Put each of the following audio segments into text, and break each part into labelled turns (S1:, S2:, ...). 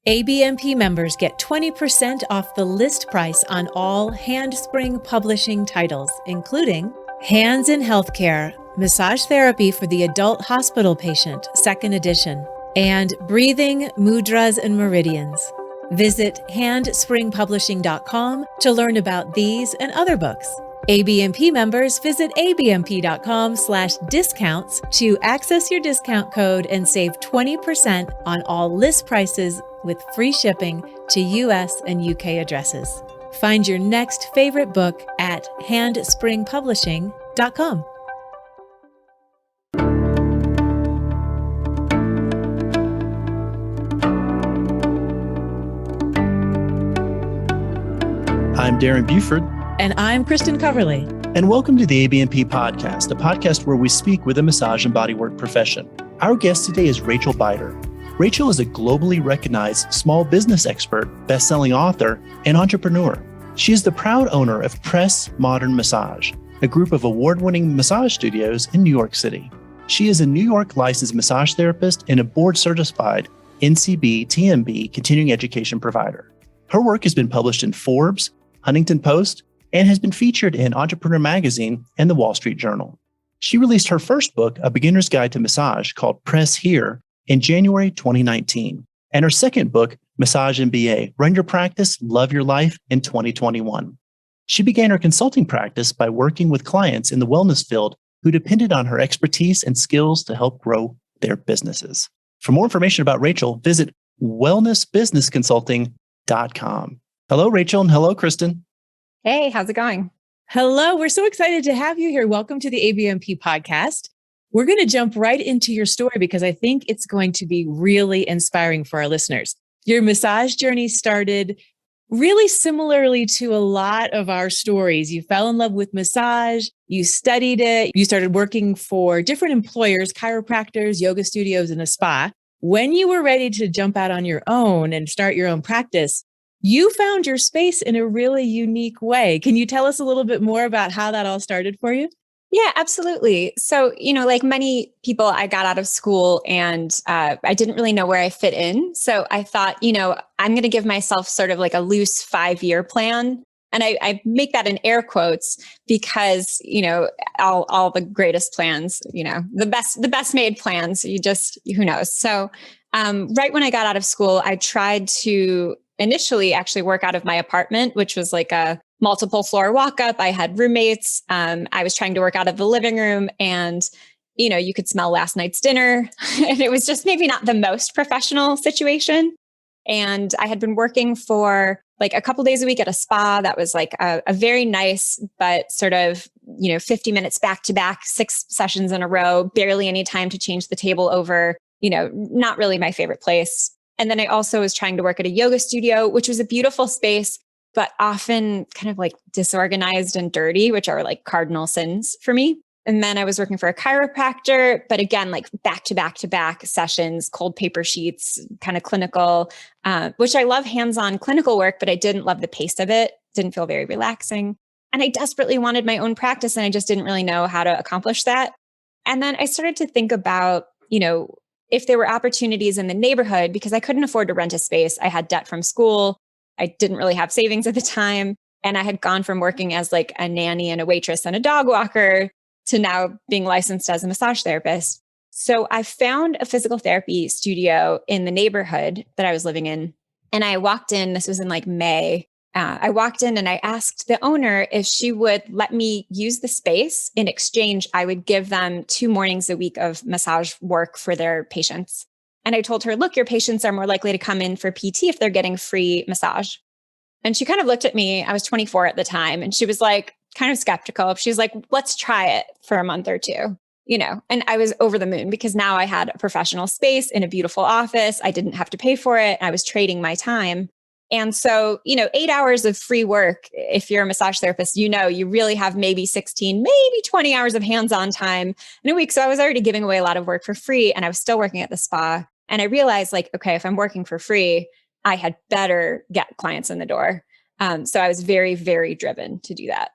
S1: ABMP members get 20% off the list price on all Handspring Publishing titles, including Hands in Healthcare, Massage Therapy for the Adult Hospital Patient, 2nd edition, and Breathing, Mudras, and Meridians. Visit handspringpublishing.com to learn about these and other books. ABMP members visit abmp.com/discounts to access your discount code and save 20% on all list prices with free shipping to US and UK addresses. Find your next favorite book at handspringpublishing.com.
S2: I'm Darren Buford.
S1: And I'm Kristen Coverly.
S2: And welcome to the ABMP podcast, a podcast where we speak with the massage and bodywork profession. Our guest today is Rachel Beider. Rachel is a globally recognized small business expert, best-selling author, and entrepreneur. She is the proud owner of Press Modern Massage, a group of award-winning massage studios in New York City. She is a New York licensed massage therapist and a board-certified NCB TMB continuing education provider. Her work has been published in Forbes, Huntington Post, and has been featured in Entrepreneur Magazine and the Wall Street Journal. She released her first book, A Beginner's Guide to Massage, called Press Here, in January 2019, and her second book, Massage MBA, Run Your Practice, Love Your Life, in 2021. She began her consulting practice by working with clients in the wellness field who depended on her expertise and skills to help grow their businesses. For more information about Rachel, visit wellnessbusinessconsulting.com. Hello, Rachel, and hello, Kristen.
S3: Hey, how's it going?
S1: Hello, we're so excited to have you here. Welcome to the ABMP podcast. We're going to jump right into your story because I think it's going to be really inspiring for our listeners. Your massage journey started really similarly to a lot of our stories. You fell in love with massage, you studied it, you started working for different employers, chiropractors, yoga studios, and a spa. When you were ready to jump out on your own and start your own practice, you found your space in a really unique way. Can you tell us a little bit more about how that all started for you?
S3: Yeah, absolutely. So, like many people, I got out of school and I didn't really know where I fit in. So I thought, I'm going to give myself sort of like a loose 5-year plan. And I make that in air quotes because, all the greatest plans, the best made plans, who knows? So right when I got out of school, I tried to initially actually work out of my apartment, which was like a multiple floor walk up. I had roommates. I was trying to work out of the living room and, you could smell last night's dinner and it was just maybe not the most professional situation. And I had been working for like a couple days a week at a spa that was like a very nice, but sort of, 50 minutes back to back, 6 sessions in a row, barely any time to change the table over, not really my favorite place. And then I also was trying to work at a yoga studio, which was a beautiful space, but often kind of like disorganized and dirty, which are like cardinal sins for me. And then I was working for a chiropractor, but again, like back to back sessions, cold paper sheets, kind of clinical, which I love hands-on clinical work, but I didn't love the pace of it. Didn't feel very relaxing. And I desperately wanted my own practice and I just didn't really know how to accomplish that. And then I started to think about, if there were opportunities in the neighborhood, because I couldn't afford to rent a space. I had debt from school. I didn't really have savings at the time. And I had gone from working as like a nanny and a waitress and a dog walker to now being licensed as a massage therapist. So I found a physical therapy studio in the neighborhood that I was living in. And I walked in, this was in like May. I walked in and I asked the owner if she would let me use the space. In exchange, I would give them 2 mornings a week of massage work for their patients. And I told her, look, your patients are more likely to come in for PT if they're getting free massage. And she kind of looked at me. I was 24 at the time. And she was like, kind of skeptical. She's like, let's try it for a month or 2, and I was over the moon because now I had a professional space in a beautiful office. I didn't have to pay for it. I was trading my time. And so, 8 hours of free work, if you're a massage therapist, you really have maybe 16, maybe 20 hours of hands-on time in a week. So I was already giving away a lot of work for free and I was still working at the spa. And I realized like, okay, if I'm working for free, I had better get clients in the door. So I was very, very driven to do that.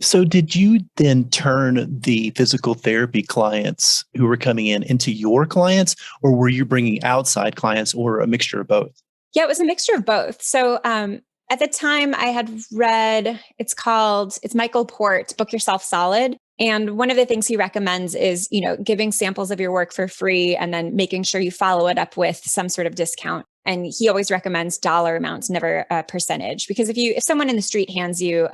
S2: So did you then turn the physical therapy clients who were coming in into your clients, or were you bringing outside clients or a mixture of both?
S3: Yeah, it was a mixture of both. So at the time I had read, it's Michael Port, Book Yourself Solid. And one of the things he recommends is, giving samples of your work for free and then making sure you follow it up with some sort of discount. And he always recommends dollar amounts, never a percentage. Because if someone in the street hands you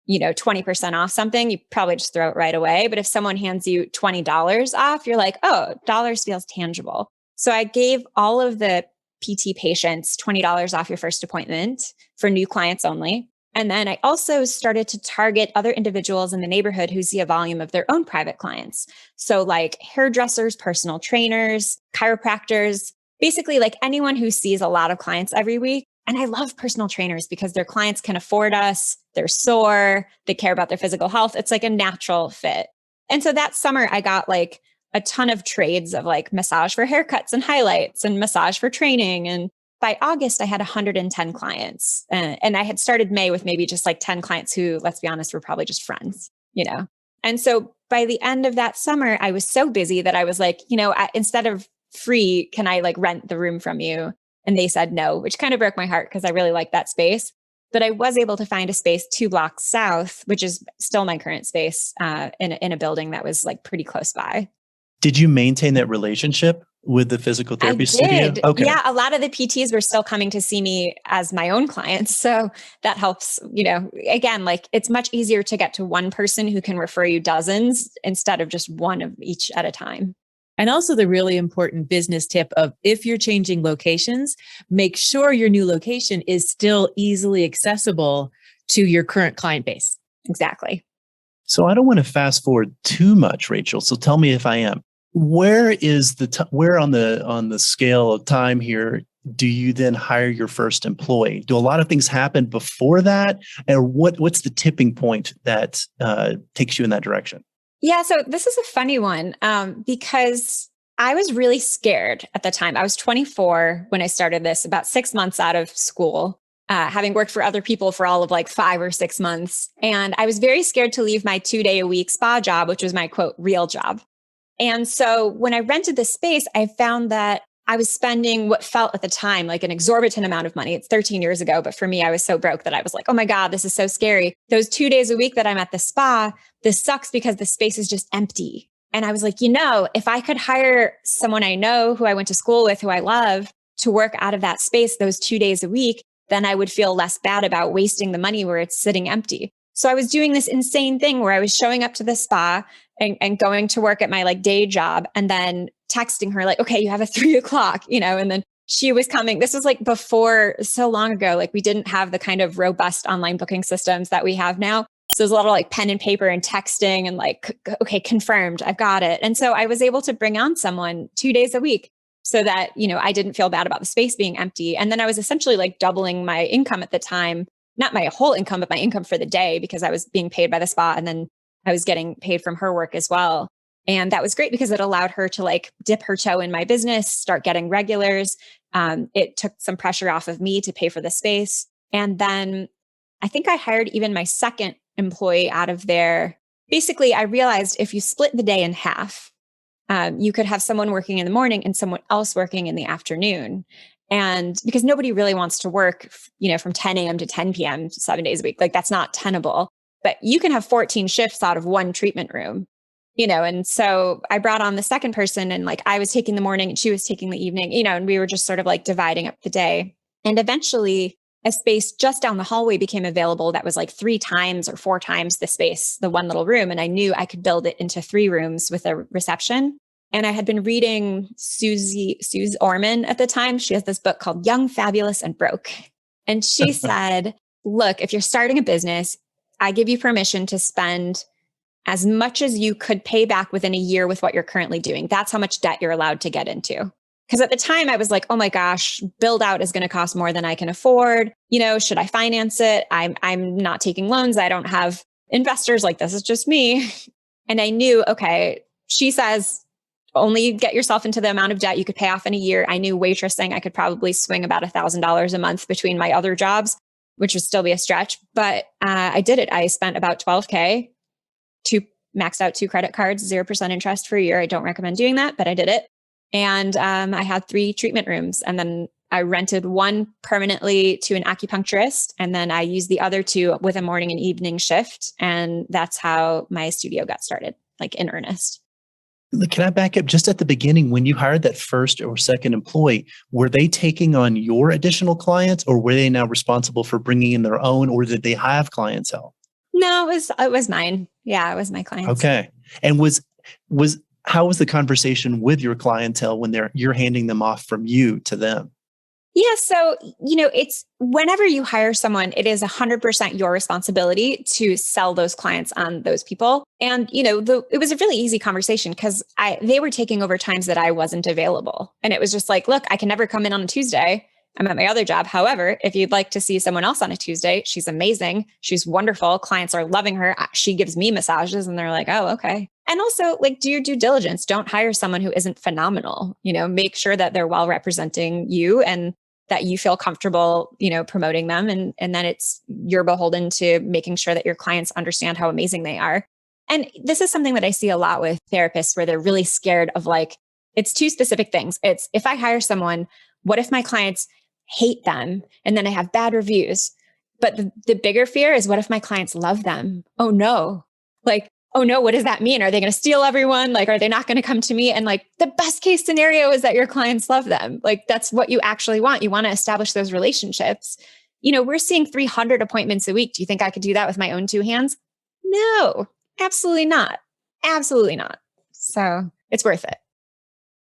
S3: 20% off something, you probably just throw it right away. But if someone hands you $20 off, you're like, oh, dollars feels tangible. So I gave all of the PT patients $20 off your first appointment for new clients only. And then I also started to target other individuals in the neighborhood who see a volume of their own private clients. So like hairdressers, personal trainers, chiropractors, basically like anyone who sees a lot of clients every week. And I love personal trainers because their clients can afford us, they're sore, they care about their physical health. It's like a natural fit. And so that summer I got like a ton of trades of like massage for haircuts and highlights and massage for training. And by August, I had 110 clients. And I had started May with maybe just like 10 clients who, let's be honest, were probably just friends, And so by the end of that summer, I was so busy that I was like, instead of free, can I like rent the room from you? And they said no, which kind of broke my heart because I really liked that space. But I was able to find a space 2 blocks south, which is still my current space, in a building that was like pretty close by.
S2: Did you maintain that relationship with the physical therapy studio?
S3: Okay. Yeah, a lot of the PTs were still coming to see me as my own clients. So that helps, again, like it's much easier to get to one person who can refer you dozens instead of just one of each at a time.
S1: And also the really important business tip of if you're changing locations, make sure your new location is still easily accessible to your current client base.
S3: Exactly.
S2: So I don't want to fast forward too much, Rachel. So tell me if I am. Where is where on the scale of time here do you then hire your first employee? Do a lot of things happen before that? And what's the tipping point that takes you in that direction?
S3: Yeah, so this is a funny one because I was really scared at the time. I was 24 when I started this, about 6 months out of school, having worked for other people for all of like 5 or 6 months. And I was very scared to leave my 2-day-a-week spa job, which was my quote, real job. And so when I rented the space, I found that I was spending what felt at the time like an exorbitant amount of money. It's 13 years ago, but for me, I was so broke that I was like, oh my God, this is so scary. Those 2 days a week that I'm at the spa, this sucks because the space is just empty. And I was like, if I could hire someone I know who I went to school with, who I love, to work out of that space those 2 days a week, then I would feel less bad about wasting the money where it's sitting empty. So I was doing this insane thing where I was showing up to the spa and going to work at my like day job and then texting her like, okay, you have a 3 o'clock, and then she was coming. This was like before, so long ago, like we didn't have the kind of robust online booking systems that we have now. So there's a lot of like pen and paper and texting and like, okay, confirmed, I've got it. And so I was able to bring on someone 2 days a week so that, I didn't feel bad about the space being empty. And then I was essentially like doubling my income at the time, not my whole income, but my income for the day because I was being paid by the spa and then I was getting paid from her work as well. And that was great because it allowed her to like dip her toe in my business, start getting regulars. It took some pressure off of me to pay for the space. And then I think I hired even my second employee out of there. Basically, I realized if you split the day in half, you could have someone working in the morning and someone else working in the afternoon. And because nobody really wants to work, from 10 a.m. to 10 p.m. 7 days a week, like that's not tenable. But you can have 14 shifts out of one treatment room, and so I brought on the second person and like I was taking the morning and she was taking the evening, and we were just sort of like dividing up the day. And eventually a space just down the hallway became available that was like 3 times or 4 times the space, the one little room. And I knew I could build it into 3 rooms with a reception. And I had been reading Suze Orman at the time. She has this book called Young, Fabulous, and Broke. And she said, look, if you're starting a business, I give you permission to spend as much as you could pay back within a year with what you're currently doing. That's how much debt you're allowed to get into. Because at the time I was like, oh my gosh, build out is going to cost more than I can afford. Should I finance it? I'm not taking loans. I don't have investors. Like this is just me. And I knew, okay, she says, only get yourself into the amount of debt you could pay off in a year. I knew waitressing, I could probably swing about $1,000 a month between my other jobs, which would still be a stretch. But I did it. I spent about $12K to maxed out 2 credit cards, 0% interest for a year. I don't recommend doing that, but I did it. And I had 3 treatment rooms. And then I rented one permanently to an acupuncturist, and then I used the other two with a morning and evening shift. And that's how my studio got started, like in earnest.
S2: Can I back up just at the beginning? When you hired that first or second employee, were they taking on your additional clients, or were they now responsible for bringing in their own, or did they have clientele?
S3: No, it was mine. Yeah, it was my clients.
S2: Okay. And how was the conversation with your clientele when you're handing them off from you to them?
S3: Yeah. So, it's whenever you hire someone, it is 100% your responsibility to sell those clients on those people. And, it was a really easy conversation because they were taking over times that I wasn't available. And it was just like, look, I can never come in on a Tuesday. I'm at my other job. However, if you'd like to see someone else on a Tuesday, she's amazing. She's wonderful. Clients are loving her. She gives me massages and they're like, oh, okay. And also do your due diligence. Don't hire someone who isn't phenomenal. Make sure that they're well representing you and that you feel comfortable, promoting them. And then you're beholden to making sure that your clients understand how amazing they are. And this is something that I see a lot with therapists where they're really scared of it's two specific things. It's if I hire someone, what if my clients hate them and then I have bad reviews? But the bigger fear is what if my clients love them? Oh no. Oh no, what does that mean? Are they going to steal everyone? Are they not going to come to me? And the best case scenario is that your clients love them. That's what you actually want. You want to establish those relationships. We're seeing 300 appointments a week. Do you think I could do that with my own two hands? No, absolutely not. Absolutely not. So it's worth it.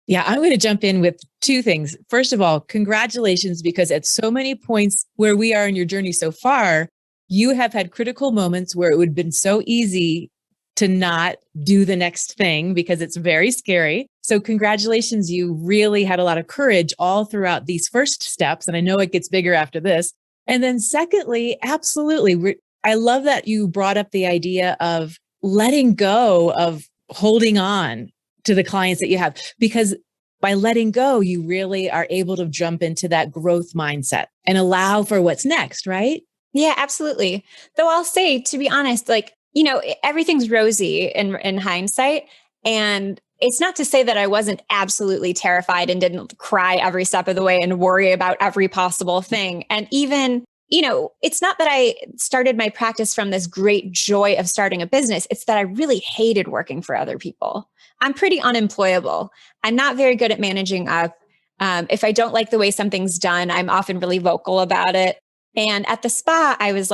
S1: Yeah, I'm going to jump in with two things. First of all, congratulations, because at so many points where we are in your journey so far, you have had critical moments where it would have been so easy to not do the next thing because it's very scary. So congratulations, you really had a lot of courage all throughout these first steps. And I know it gets bigger after this. And then secondly, absolutely. I love that you brought up the idea of letting go of holding on to the clients that you have, because by letting go, you really are able to jump into that growth mindset and allow for what's next, right?
S3: Yeah, absolutely. Though I'll say, to be honest, everything's rosy in hindsight. And it's not to say that I wasn't absolutely terrified and didn't cry every step of the way and worry about every possible thing. And even, it's not that I started my practice from this great joy of starting a business. It's that I really hated working for other people. I'm pretty unemployable. I'm not very good at managing up. If I don't like the way something's done, I'm often really vocal about it. And at the spa, I was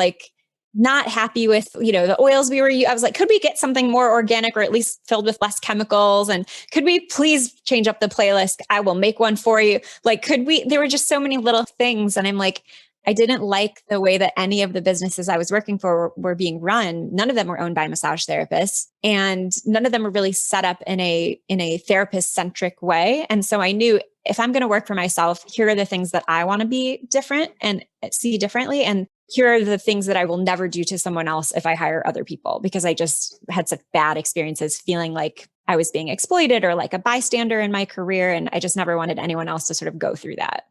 S3: not happy with, the oils we were using. I was like, could we get something more organic or at least filled with less chemicals? And could we please change up the playlist? I will make one for you. There were just so many little things. And I'm like, I didn't like the way that any of the businesses I was working for were being run. None of them were owned by massage therapists, and none of them were really set up in a therapist-centric way. And so I knew if I'm going to work for myself, here are the things that I want to be different and see differently. And here are the things that I will never do to someone else if I hire other people, because I just had such bad experiences feeling like I was being exploited or like a bystander in my career. And I just never wanted anyone else to sort of go through that.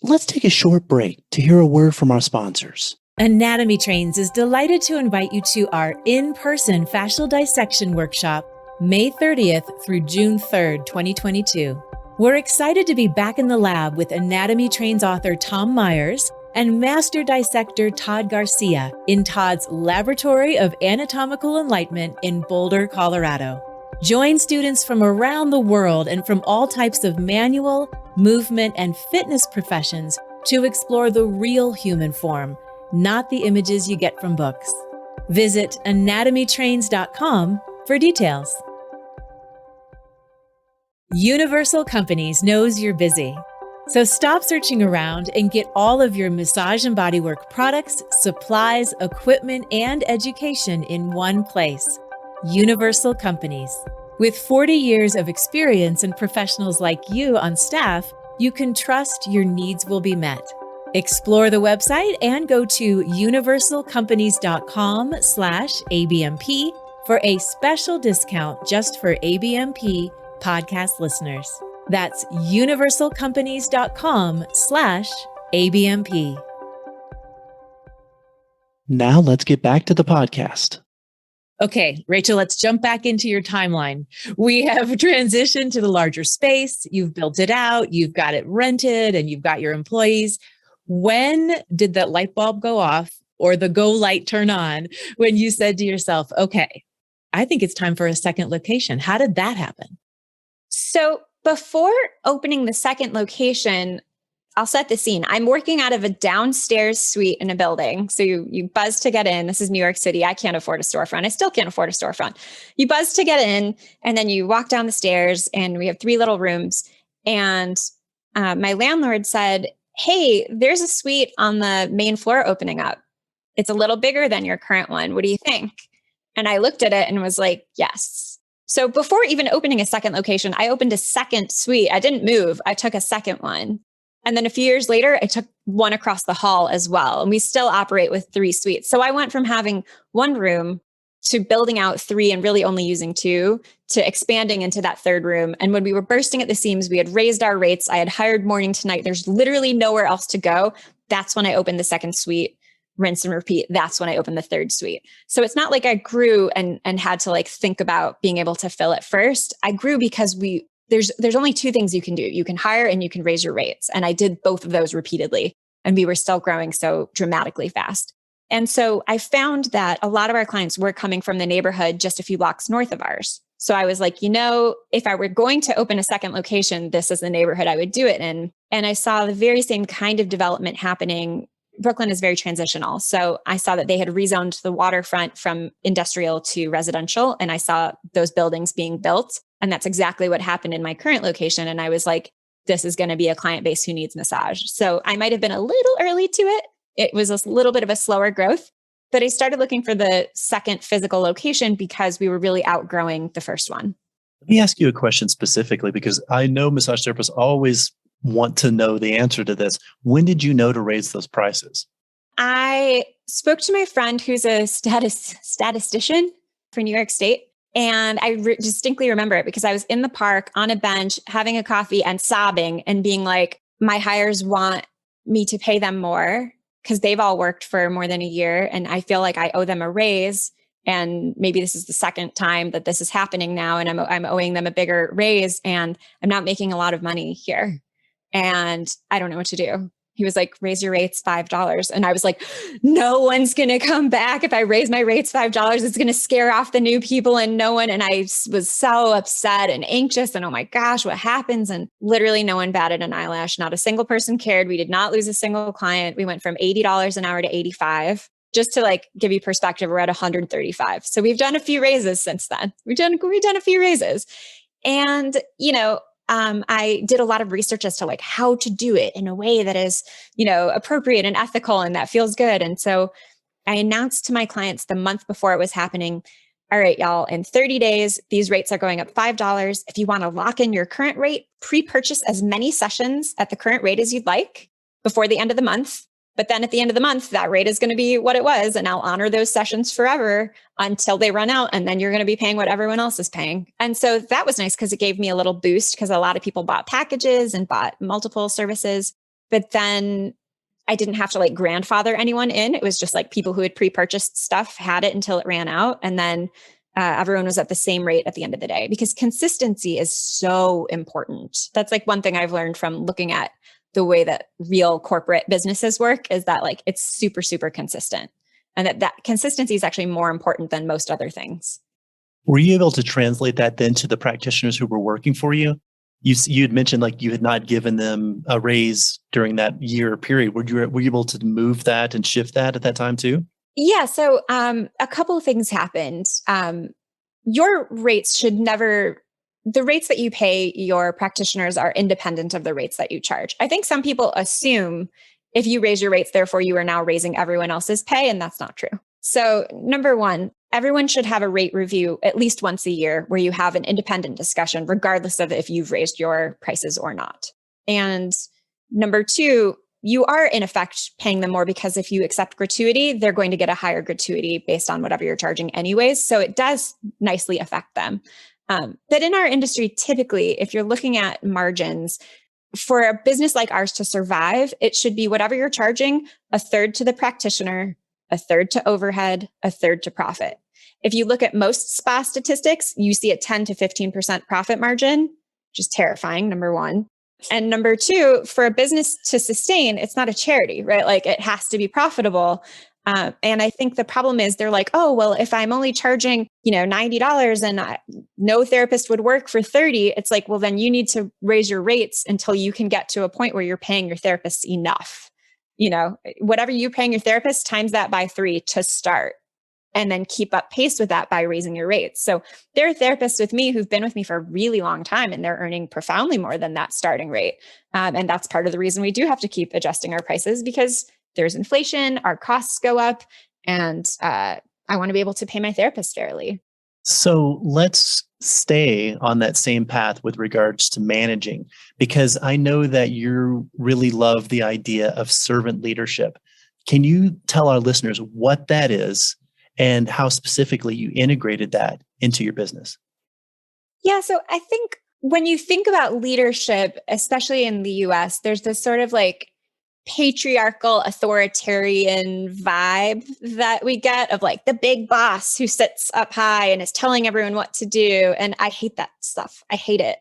S2: Let's take a short break to hear a word from our sponsors.
S1: Anatomy Trains is delighted to invite you to our in-person fascial dissection workshop, May 30th through June 3rd, 2022. We're excited to be back in the lab with Anatomy Trains author Tom Myers and master dissector Todd Garcia in Todd's Laboratory of Anatomical Enlightenment in Boulder, Colorado. Join students from around the world and from all types of manual, movement, and fitness professions to explore the real human form, not the images you get from books. Visit anatomytrains.com for details. Universal Companies knows you're busy. So stop searching around and get all of your massage and bodywork products, supplies, equipment, and education in one place. Universal Companies. With 40 years of experience and professionals like you on staff, you can trust your needs will be met. Explore the website and go to universalcompanies.com/ABMP for a special discount just for ABMP podcast listeners. That's universalcompanies.com/ABMP.
S2: Now let's get back to the podcast.
S1: Okay, Rachel, let's jump back into your timeline. We have transitioned to the larger space. You've built it out, you've got it rented, and you've got your employees. When did that light bulb go off or the go light turn on when you said to yourself, okay, I think it's time for a second location? How did that happen?
S3: So before opening the second location, I'll set the scene. I'm working out of a downstairs suite in a building. So you buzz to get in. This is New York City. I can't afford a storefront. I still can't afford a storefront. You buzz to get in, and then you walk down the stairs, and we have 3 little rooms. And my landlord said, hey, there's a suite on the main floor opening up. It's a little bigger than your current one. What do you think? And I looked at it and was like, yes. So before even opening a second location, I opened a second suite. I didn't move. I took a second one. And then a few years later, I took one across the hall as well. And we still operate with 3 suites. So I went from having 1 room to building out 3 and really only using 2 to expanding into that 3rd room. And when we were bursting at the seams, we had raised our rates. I had hired morning to night. There's literally nowhere else to go. That's when I opened the second suite, rinse and repeat. That's when I opened the 3rd suite. So it's not like I grew and had to like think about being able to fill it first. I grew because there's only 2 things you can do. You can hire and you can raise your rates. And I did both of those repeatedly. And we were still growing so dramatically fast. And so I found that a lot of our clients were coming from the neighborhood just a few blocks north of ours. So I was like, if I were going to open a second location, this is the neighborhood I would do it in. And I saw the very same kind of development happening. Brooklyn is very transitional. So I saw that they had rezoned the waterfront from industrial to residential. And I saw those buildings being built. And that's exactly what happened in my current location. And I was like, this is going to be a client base who needs massage. So I might have been a little early to it. It was a little bit of a slower growth, but I started looking for the second physical location because we were really outgrowing the first one.
S2: Let me ask you a question specifically, because I know massage therapists always want to know the answer to this. When did you know to raise those prices?
S3: I spoke to my friend who's a statistician for New York State. And I distinctly remember it because I was in the park on a bench having a coffee and sobbing and being like, my hires want me to pay them more because they've all worked for more than a year. And I feel like I owe them a raise. And maybe this is the second time that this is happening now. And I'm owing them a bigger raise and I'm not making a lot of money here. And I don't know what to do. He was like, raise your rates $5. And I was like, no one's going to come back. If I raise my rates $5, it's going to scare off the new people and no one. And I was so upset and anxious and oh my gosh, what happens? And literally no one batted an eyelash. Not a single person cared. We did not lose a single client. We went from $80 an hour to $85. Just to like give you perspective, we're at $135. So we've done a few raises since then. We've done a few raises. And, I did a lot of research as to like how to do it in a way that is, appropriate and ethical and that feels good. And so I announced to my clients the month before it was happening, all right, y'all, in 30 days, these rates are going up $5. If you want to lock in your current rate, pre-purchase as many sessions at the current rate as you'd like before the end of the month. But then at the end of the month, that rate is going to be what it was. And I'll honor those sessions forever until they run out. And then you're going to be paying what everyone else is paying. And so that was nice because it gave me a little boost because a lot of people bought packages and bought multiple services. But then I didn't have to like grandfather anyone in. It was just like people who had pre-purchased stuff had it until it ran out. And then everyone was at the same rate at the end of the day because consistency is so important. That's like one thing I've learned from looking at the way that real corporate businesses work is that like it's super, super consistent. And that consistency is actually more important than most other things.
S2: Were you able to translate that then to the practitioners who were working for you? You had mentioned like you had not given them a raise during that year period. Were you able to move that and shift that at that time too?
S3: Yeah. So a couple of things happened. Your rates should never... The rates that you pay your practitioners are independent of the rates that you charge. I think some people assume if you raise your rates, therefore you are now raising everyone else's pay, and that's not true. So number one, everyone should have a rate review at least once a year where you have an independent discussion, regardless of if you've raised your prices or not. And number two, you are in effect paying them more because if you accept gratuity, they're going to get a higher gratuity based on whatever you're charging anyways. So it does nicely affect them. But in our industry, typically, if you're looking at margins, for a business like ours to survive, it should be whatever you're charging, a third to the practitioner, a third to overhead, a third to profit. If you look at most spa statistics, you see a 10 to 15% profit margin, which is terrifying, number one. And number two, for a business to sustain, it's not a charity, right? Like it has to be profitable. And I think the problem is they're like, oh, well, if I'm only charging, $90 and no therapist would work for 30, it's like, well, then you need to raise your rates until you can get to a point where you're paying your therapists enough. Whatever you're paying your therapist, times that by 3 to start. And then keep up pace with that by raising your rates. So there are therapists with me who've been with me for a really long time and they're earning profoundly more than that starting rate. And that's part of the reason we do have to keep adjusting our prices, because there's inflation, our costs go up, and I want to be able to pay my therapist fairly.
S2: So let's stay on that same path with regards to managing, because I know that you really love the idea of servant leadership. Can you tell our listeners what that is and how specifically you integrated that into your business?
S3: Yeah, so I think when you think about leadership, especially in the US, there's this sort of like patriarchal authoritarian vibe that we get of like the big boss who sits up high and is telling everyone what to do. And I hate that stuff. I hate it.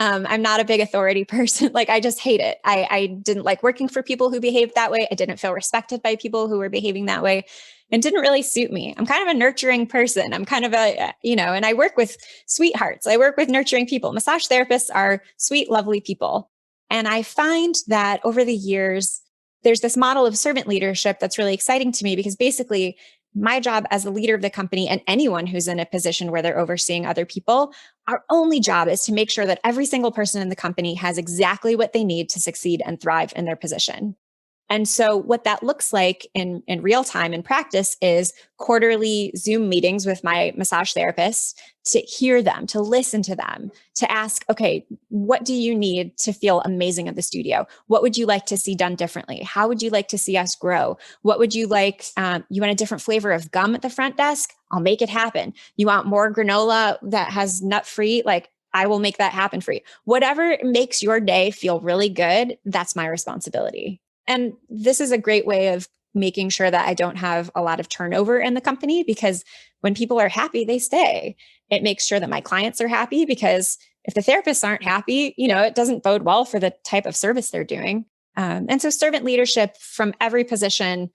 S3: I'm not a big authority person. Like, I just hate it. I didn't like working for people who behaved that way. I didn't feel respected by people who were behaving that way. It didn't really suit me. I'm kind of a nurturing person. I'm kind of and I work with sweethearts. I work with nurturing people. Massage therapists are sweet, lovely people. And I find that over the years, there's this model of servant leadership that's really exciting to me, because basically my job as the leader of the company, and anyone who's in a position where they're overseeing other people, our only job is to make sure that every single person in the company has exactly what they need to succeed and thrive in their position. And so what that looks like in real time in practice is quarterly Zoom meetings with my massage therapists to hear them, to listen to them, to ask, okay, what do you need to feel amazing at the studio? What would you like to see done differently? How would you like to see us grow? What would you like? You want a different flavor of gum at the front desk? I'll make it happen. You want more granola that has nut-free? Like, I will make that happen for you. Whatever makes your day feel really good, that's my responsibility. And this is a great way of making sure that I don't have a lot of turnover in the company, because when people are happy, they stay. It makes sure that my clients are happy, because if the therapists aren't happy, it doesn't bode well for the type of service they're doing. And so servant leadership from every position,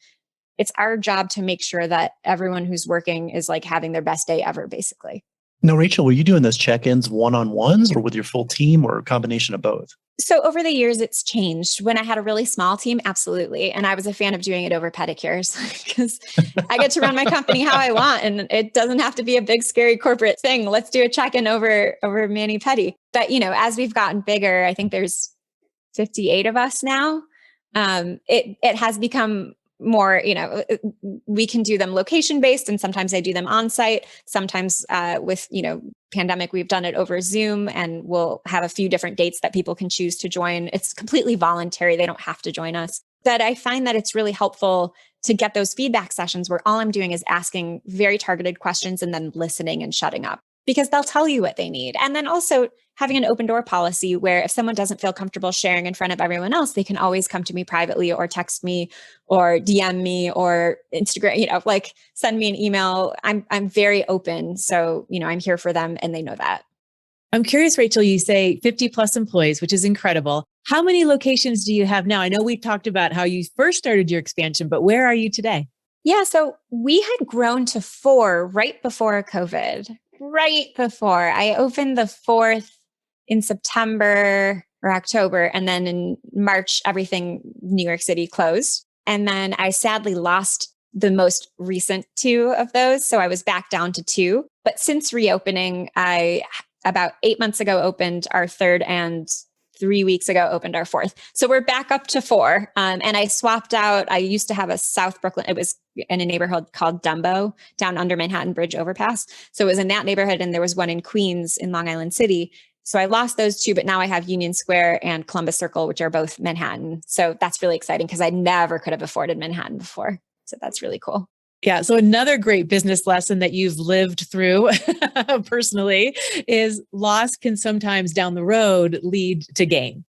S3: it's our job to make sure that everyone who's working is like having their best day ever, basically.
S2: Now, Rachel, were you doing those check-ins one-on-ones or with your full team, or a combination of both?
S3: So over the years, it's changed. When I had a really small team, absolutely. And I was a fan of doing it over pedicures, because I get to run my company how I want. And it doesn't have to be a big, scary corporate thing. Let's do a check-in over mani-pedi. But, as we've gotten bigger, I think there's 58 of us now. It has become more, we can do them location based, and sometimes I do them on site. Sometimes with, pandemic, we've done it over Zoom, and we'll have a few different dates that people can choose to join. It's completely voluntary. They don't have to join us. But I find that it's really helpful to get those feedback sessions where all I'm doing is asking very targeted questions and then listening and shutting up, because they'll tell you what they need. And then also having an open door policy where if someone doesn't feel comfortable sharing in front of everyone else, they can always come to me privately or text me or DM me or Instagram, send me an email. I'm very open. So, I'm here for them and they know that.
S1: I'm curious, Rachel, you say 50 plus employees, which is incredible. How many locations do you have now? I know we talked about how you first started your expansion, but where are you today?
S3: Yeah, so we had grown to 4 right before COVID. Right before I opened the 4th in September or October. And then in March, everything New York City closed. And then I sadly lost the most recent 2 of those. So I was back down to 2. But since reopening, I about 8 months ago opened our 3rd, and 3 weeks ago opened our 4th. So we're back up to 4. And I swapped out, I used to have a South Brooklyn, it was in a neighborhood called Dumbo down under Manhattan Bridge overpass. So it was in that neighborhood, and there was one in Queens in Long Island City. So I lost those 2, but now I have Union Square and Columbus Circle, which are both Manhattan. So that's really exciting, because I never could have afforded Manhattan before. So that's really cool.
S1: Yeah. So another great business lesson that you've lived through personally is loss can sometimes down the road lead to gain.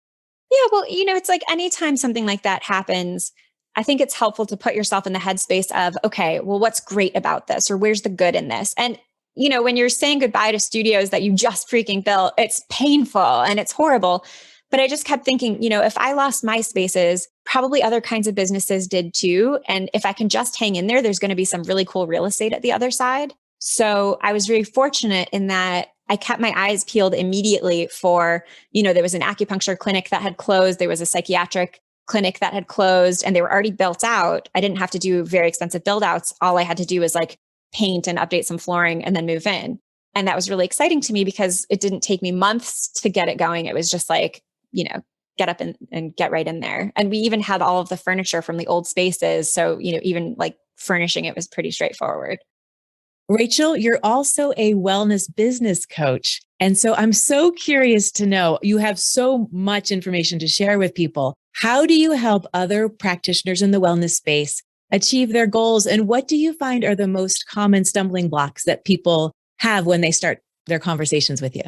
S3: Yeah. Well, it's like anytime something like that happens, I think it's helpful to put yourself in the headspace of, okay, well, what's great about this? Or where's the good in this? And, when you're saying goodbye to studios that you just freaking built, it's painful and it's horrible. But I just kept thinking, if I lost my spaces, probably other kinds of businesses did too. And if I can just hang in there, there's going to be some really cool real estate at the other side. So I was very fortunate in that I kept my eyes peeled immediately for, there was an acupuncture clinic that had closed. There was a psychiatric clinic that had closed and they were already built out. I didn't have to do very expensive build outs. All I had to do was paint and update some flooring and then move in. And that was really exciting to me because it didn't take me months to get it going. It was just get up and get right in there. And we even had all of the furniture from the old spaces. So, even furnishing it was pretty straightforward.
S1: Rachel, you're also a wellness business coach. And so I'm so curious to know, you have so much information to share with people. How do you help other practitioners in the wellness space achieve their goals? And what do you find are the most common stumbling blocks that people have when they start their conversations with you?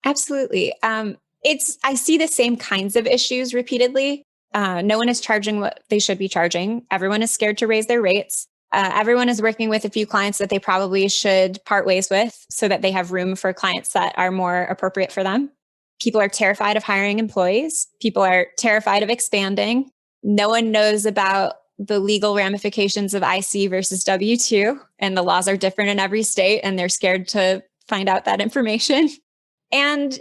S3: Absolutely. I see the same kinds of issues repeatedly. No one is charging what they should be charging. Everyone is scared to raise their rates. Everyone is working with a few clients that they probably should part ways with so that they have room for clients that are more appropriate for them. People are terrified of hiring employees. People are terrified of expanding. No one knows about the legal ramifications of IC versus W-2, and the laws are different in every state, and they're scared to find out that information. And,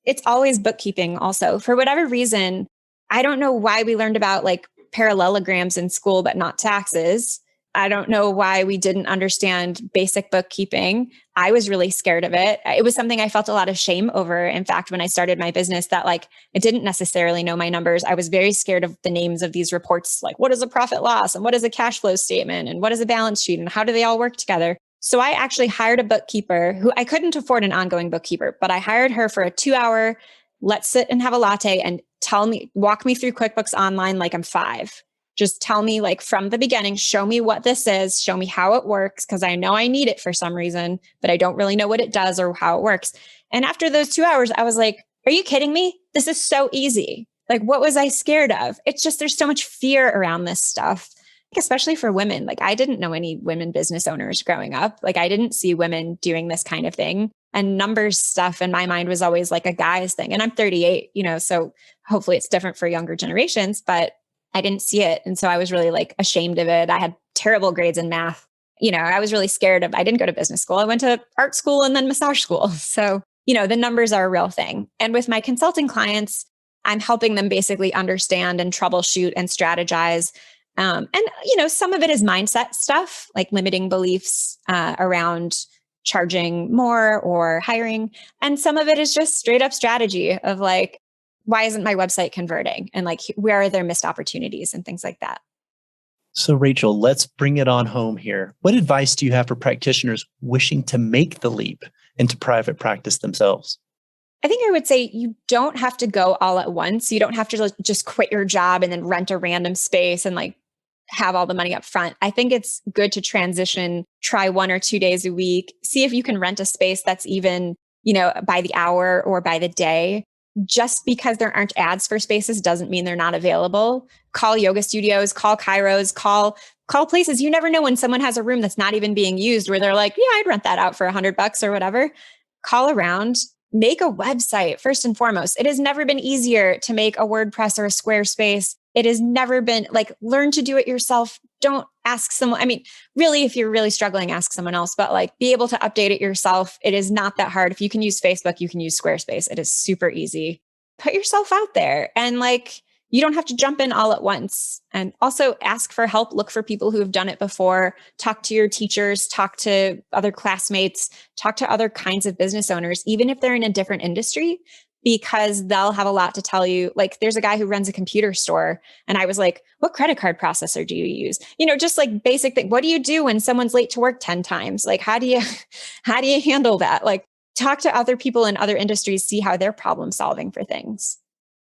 S3: it's always bookkeeping also. For whatever reason, I don't know why we learned about parallelograms in school, but not taxes. I don't know why we didn't understand basic bookkeeping. I was really scared of it. It was something I felt a lot of shame over. In fact, when I started my business, that I didn't necessarily know my numbers. I was very scared of the names of these reports. What is a profit loss? And what is a cash flow statement? And what is a balance sheet? And how do they all work together? So I actually hired a bookkeeper who I couldn't afford an ongoing bookkeeper, but I hired her for a 2-hour, let's sit and have a latte and walk me through QuickBooks Online like I'm 5. Just tell me from the beginning, show me what this is, show me how it works, because I know I need it for some reason, but I don't really know what it does or how it works. And after those 2 hours, I was like, are you kidding me? This is so easy. What was I scared of? It's just, there's so much fear around this stuff, especially for women. I didn't know any women business owners growing up. I didn't see women doing this kind of thing. And numbers stuff in my mind was always a guy's thing. And I'm 38, so hopefully it's different for younger generations, but I didn't see it. And so I was really ashamed of it. I had terrible grades in math. I was really scared I didn't go to business school. I went to art school and then massage school. So, the numbers are a real thing. And with my consulting clients, I'm helping them basically understand and troubleshoot and strategize. And some of it is mindset stuff, limiting beliefs around charging more or hiring. And some of it is just straight up strategy of why isn't my website converting? And where are there missed opportunities and things like that?
S2: So Rachel, let's bring it on home here. What advice do you have for practitioners wishing to make the leap into private practice themselves?
S3: I think I would say you don't have to go all at once. You don't have to just quit your job and then rent a random space and have all the money up front. I think it's good to transition, try 1 or 2 days a week, see if you can rent a space that's even, by the hour or by the day. Just because there aren't ads for spaces doesn't mean they're not available. Call yoga studios, call chiros, call places. You never know when someone has a room that's not even being used where they're like, yeah, I'd rent that out for $100 or whatever. Call around, make a website first and foremost. It has never been easier to make a WordPress or a Squarespace. It has never been learn to do it yourself. Don't ask someone. I mean, really, if you're really struggling, ask someone else, but be able to update it yourself. It is not that hard. If you can use Facebook, you can use Squarespace. It is super easy. Put yourself out there and you don't have to jump in all at once. And also ask for help. Look for people who have done it before. Talk to your teachers, talk to other classmates, talk to other kinds of business owners, even if they're in a different industry, because they'll have a lot to tell you. There's a guy who runs a computer store. And I was like, what credit card processor do you use? Just basic thing. What do you do when someone's late to work 10 times? How do you handle that? Talk to other people in other industries, see how they're problem solving for things.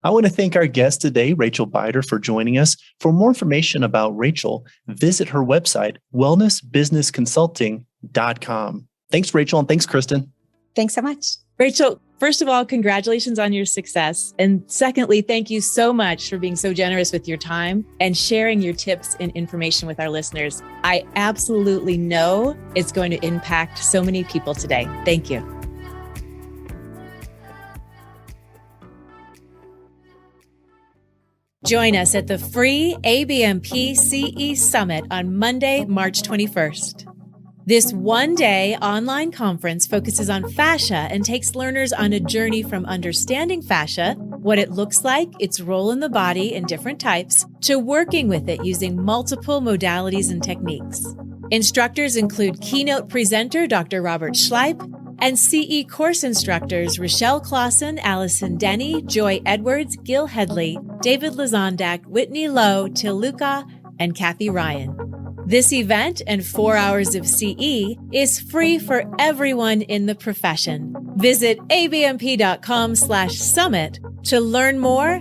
S2: I want to thank our guest today, Rachel Beider, for joining us. For more information about Rachel, visit her website, wellnessbusinessconsulting.com. Thanks, Rachel, and thanks, Kristen.
S3: Thanks so much.
S1: Rachel, First of all, congratulations on your success. And secondly, thank you so much for being so generous with your time and sharing your tips and information with our listeners. I absolutely know it's going to impact so many people today. Thank you. Join us at the free ABMP CE Summit on Monday, March 21st. This one-day online conference focuses on fascia and takes learners on a journey from understanding fascia, what it looks like, its role in the body in different types, to working with it using multiple modalities and techniques. Instructors include keynote presenter Dr. Robert Schleip and CE course instructors Rochelle Clausen, Allison Denny, Joy Edwards, Gil Headley, David Lazondak, Whitney Lowe, Till Luca, and Kathy Ryan. This event and 4 hours of CE is free for everyone in the profession. Visit abmp.com/summit to learn more